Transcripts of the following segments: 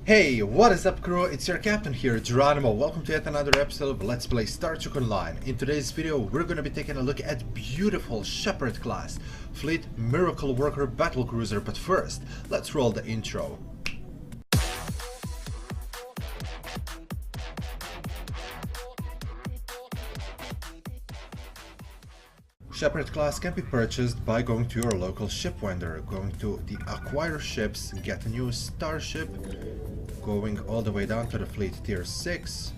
Hey, what is up crew? It's your captain here, Geronimo. Welcome to yet another episode of Let's Play Star Trek Online. In today's video, we're going to be taking a look at beautiful Shepard class Fleet Miracle Worker Battlecruiser, but first, let's roll the intro. Shepard class can be purchased by going to your local ship vendor, going to the Acquire Ships, get a new starship, going all the way down to the Fleet Tier 6,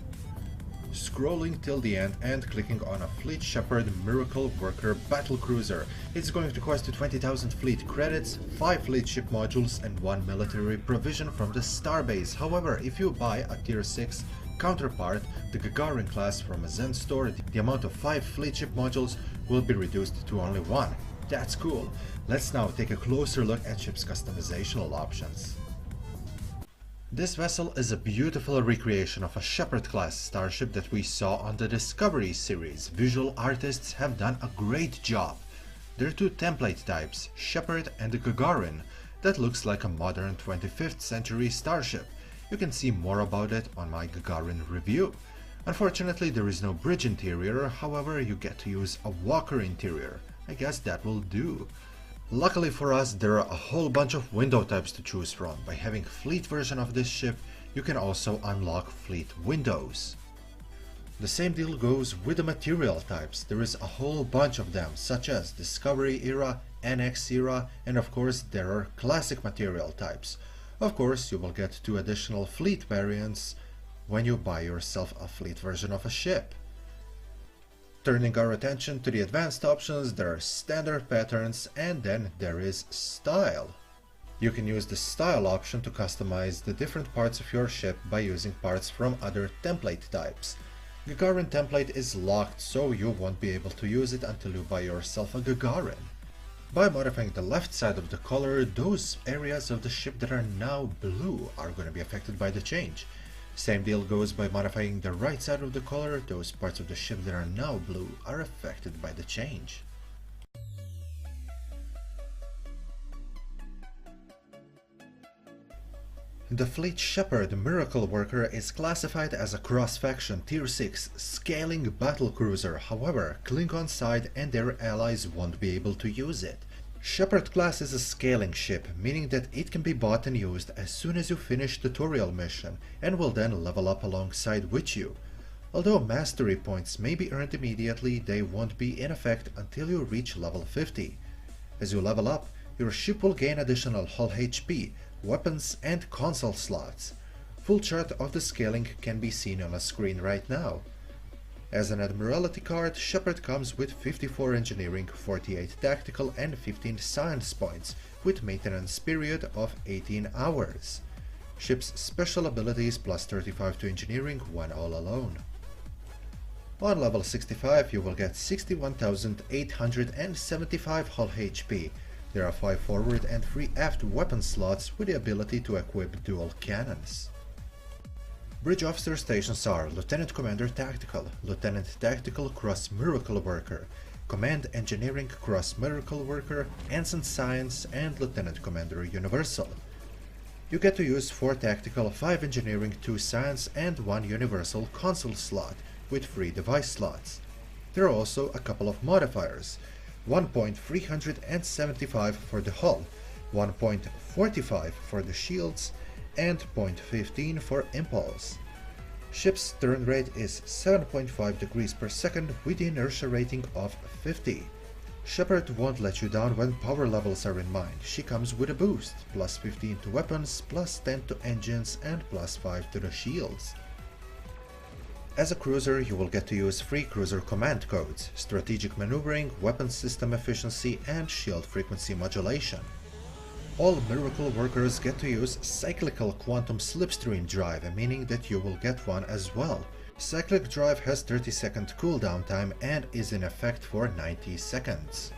scrolling till the end and clicking on a Fleet Shepard Miracle Worker Battlecruiser. It's going to cost you 20,000 fleet credits, 5 fleet ship modules and 1 military provision from the starbase. However, if you buy a Tier 6 counterpart, the Gagarin class from a Zen store, the amount of 5 fleet ship modules will be reduced to only 1. That's cool. Let's now take a closer look at ship's customizational options. This vessel is a beautiful recreation of a Shepard class starship that we saw on the Discovery series. Visual artists have done a great job. There are 2 template types, Shepard and the Gagarin, that looks like a modern 25th century starship. You can see more about it on my Gagarin review. Unfortunately, there is no bridge interior, however you get to use a walker interior. I guess that will do. Luckily for us, there are a whole bunch of window types to choose from. By having a fleet version of this ship, you can also unlock fleet windows. The same deal goes with the material types. There is a whole bunch of them, such as Discovery era, NX era, and of course there are classic material types. Of course, you will get 2 additional fleet variants when you buy yourself a fleet version of a ship. Turning our attention to the advanced options, there are standard patterns and then there is style. You can use the style option to customize the different parts of your ship by using parts from other template types. Gagarin template is locked, so you won't be able to use it until you buy yourself a Gagarin. By modifying the left side of the color, those areas of the ship that are now blue are going to be affected by the change. Same deal goes by modifying the right side of the color. Those parts of the ship that are now blue are affected by the change. The Fleet Shepard Miracle Worker is classified as a cross-faction Tier 6 scaling battlecruiser. However, Klingon side and their allies won't be able to use it. Shepard class is a scaling ship, meaning that it can be bought and used as soon as you finish tutorial mission and will then level up alongside with you. Although mastery points may be earned immediately, they won't be in effect until you reach level 50. As you level up, your ship will gain additional hull HP, weapons and console slots. Full chart of the scaling can be seen on a screen right now. As an Admiralty card, Shepard comes with 54 engineering, 48 tactical and 15 science points, with maintenance period of 18 hours. Ship's special abilities plus 35 to engineering when all alone. On level 65 you will get 61,875 hull HP. There are 5 forward and 3 aft weapon slots with the ability to equip dual cannons. Bridge officer stations are Lieutenant Commander Tactical, Lieutenant Tactical Cross Miracle Worker, Command Engineering Cross Miracle Worker, Ensign Science, and Lieutenant Commander Universal. You get to use 4 Tactical, 5 Engineering, 2 Science, and 1 Universal console slot, with 3 device slots. There are also a couple of modifiers, 1.375 for the hull, 1.45 for the shields, and 0.15 for impulse. Ship's turn rate is 7.5 degrees per second with the inertia rating of 50. Shepard won't let you down when power levels are in mind. She comes with a boost, plus 15 to weapons, plus 10 to engines, and plus 5 to the shields. As a cruiser, you will get to use 3 cruiser command codes: strategic maneuvering, weapons system efficiency, and shield frequency modulation. All Miracle Workers get to use Cyclical Quantum Slipstream Drive, meaning that you will get one as well. Cyclic Drive has 30-second cooldown time and is in effect for 90 seconds.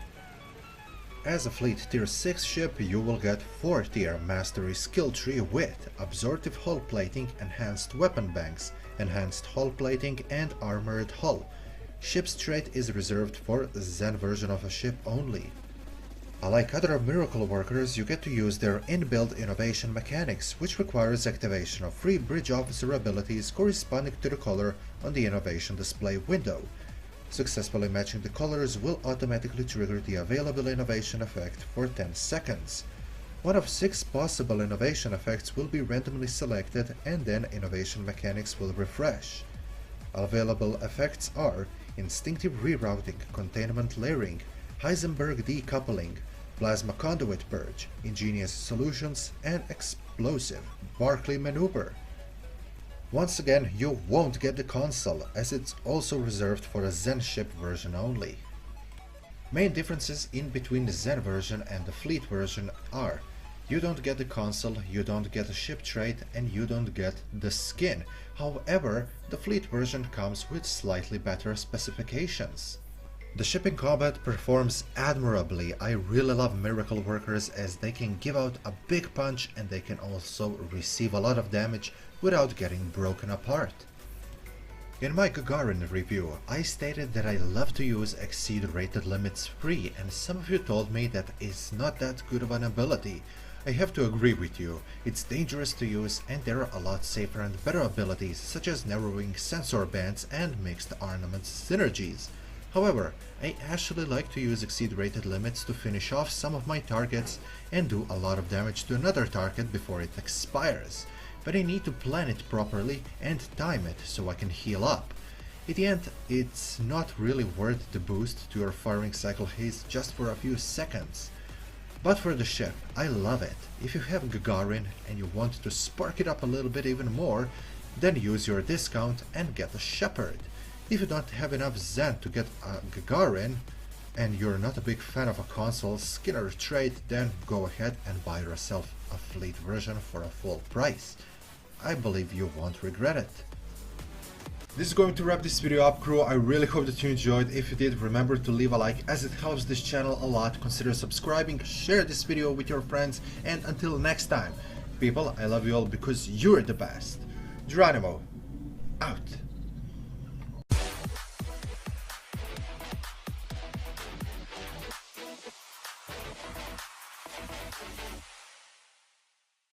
As a Fleet Tier 6 ship, you will get 4-tier Mastery Skill Tree with Absorptive Hull Plating, Enhanced Weapon Banks, Enhanced Hull Plating, and Armored Hull. Ship's trait is reserved for Zen version of a ship only. Unlike other miracle workers, you get to use their inbuilt innovation mechanics, which requires activation of free bridge officer abilities corresponding to the color on the innovation display window. Successfully matching the colors will automatically trigger the available innovation effect for 10 seconds. One of 6 possible innovation effects will be randomly selected, and then innovation mechanics will refresh. Available effects are Instinctive Rerouting, Containment Layering, Heisenberg Decoupling, Plasma Conduit Purge, Ingenious Solutions, and Explosive Barclay Maneuver. Once again, you won't get the console, as it's also reserved for a Zen ship version only. Main differences in between the Zen version and the Fleet version are: you don't get the console, you don't get a ship trait, and you don't get the skin. However, the Fleet version comes with slightly better specifications. The ship in combat performs admirably. I really love miracle workers, as they can give out a big punch and they can also receive a lot of damage without getting broken apart. In my Gagarin review, I stated that I love to use Exceed Rated Limits free, and some of you told me that it's not that good of an ability. I have to agree with you. It's dangerous to use, and there are a lot safer and better abilities, such as narrowing sensor bands and mixed armaments synergies. However, I actually like to use Exceed Rated Limits to finish off some of my targets and do a lot of damage to another target before it expires. But I need to plan it properly and time it so I can heal up. In the end, it's not really worth the boost to your firing cycle haste just for a few seconds. But for the ship, I love it. If you have Gagarin and you want to spark it up a little bit even more, then use your discount and get a Shepard. If you don't have enough Zen to get a Gagarin, and you're not a big fan of a console, skin or trait, then go ahead and buy yourself a Fleet version for a full price. I believe you won't regret it. This is going to wrap this video up, crew. I really hope that you enjoyed. If you did, remember to leave a like, as it helps this channel a lot. Consider subscribing, share this video with your friends, and until next time, people, I love you all because you're the best. Geronimo, out.